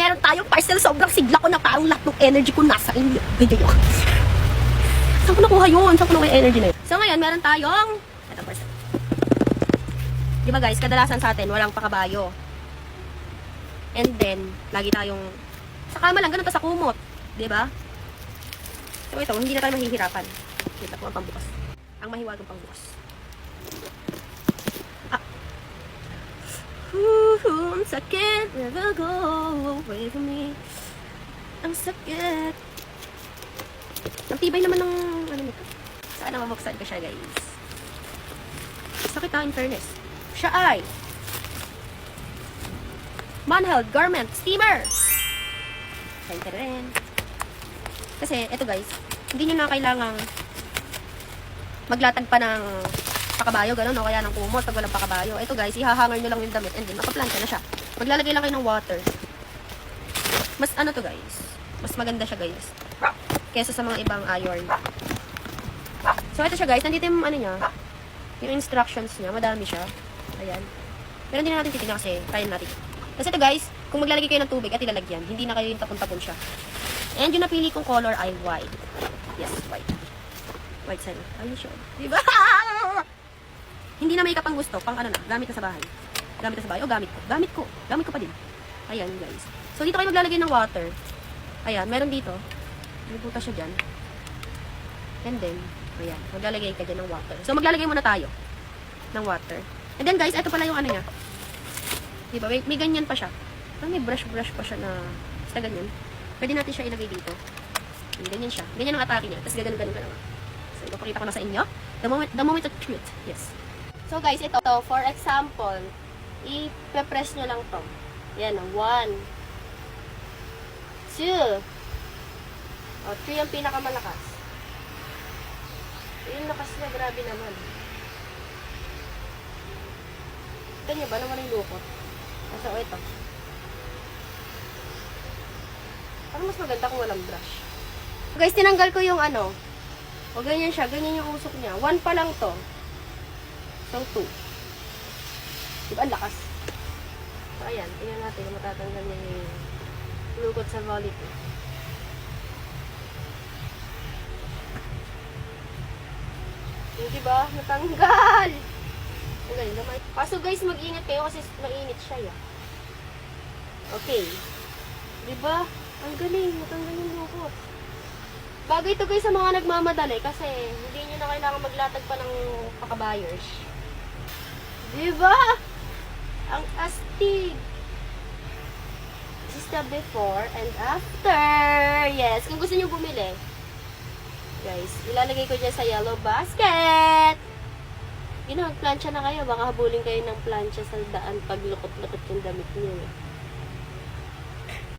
meron tayong parcel. Sobrang sigla ko na parang lahat ng energy ko nasa inyo. Ganyan yun. Saan ko nakuha yun? Saan ko nakuha yung energy na yun? So ngayon, meron tayong ito parcel. Di ba guys, kadalasan sa atin, walang pakabayo. And then, lagi tayong sa kama lang, ganun pa sa kumot. Di ba? So ito, hindi na tayo mahihirapan. Kita ko ang pambukas. Ang mahiwagang pambukas. Ang sakit, never go away from me. Ang sakit. Ang tibay naman ng ano nito. Sana mabuksan ko siya, guys. Sakit in fairness. Siya ay Manheld Garment Steamer. Rin. Kasi, eto guys, hindi nyo na kailangang maglatag pa ng pakabayo, gano'n, o kaya ng kumot pag walang pakabayo. Ito guys, ihahanger nyo lang yung damit and then makaplanta na siya. Maglalagay lang kayo ng water. Mas ano to guys, mas maganda siya guys, kesa sa mga ibang iron. So ito siya guys, nandito yung ano niya, yung instructions niya, madami siya. Ayan. Pero hindi na natin titignan kasi kaya natin. Kasi ito guys, kung maglalagay kayo ng tubig at ilalagyan, hindi na kayo yung tapon-tapon siya. And yung napili kong color ay white. Yes, white. White sana. Are you sure? Diba? Hindi na makeup ang gusto. Pang ano na. Gamit na sa bahay. Gamit na sa bahay. O gamit ko. Gamit ko. Gamit ko pa din. Ayan guys. So dito kayo maglalagay ng water. Ayan. Meron dito. May buta siya dyan. And then, ayan. Maglalagay ka dyan ng water. So maglalagay muna tayo ng water. And then guys, ito pala yung ano niya. Diba? May ganyan pa siya. May brush pa siya na basta ganyan. Pwede natin siya ilagay dito. Ganyan siya. Ganyan ang atake niya. Tapos gano'n ka lang. So, ipapakita ko na sa inyo. The moment of truth. Yes. So, guys, ito. For example, i-press nyo lang to. Yan. 1, 2. O, 3 ang pinakamalakas. Yung lakas niya, grabe naman. Ito nyo ba? Naman yung lukot. So, ito. Parang mas maganda kung walang brush. Guys, tinanggal ko yung ano. O, ganyan siya. Ganyan yung usok niya. 1 pa lang to. So, 2. Diba? Ang lakas. So, ayan. Tingnan natin kung matatanggal niya yung lukot sa volley. Yung diba? Natanggal! Ang galing naman. Kaso guys, mag-ingat kayo kasi mainit siya. Okay. Diba? Ang galing, matanggal yung lukot. Bagay ito guys sa mga nagmamadali kasi hindi nyo na kailangan maglatag pa ng pakabayers. Diba? Ang astig. This is the before and after. Yes, kung gusto nyo bumili, guys, ilalagay ko dyan sa yellow basket. Magplansya na kayo. Baka habulin kayo ng plansya sa daan pag lukot-lukot yung damit nyo.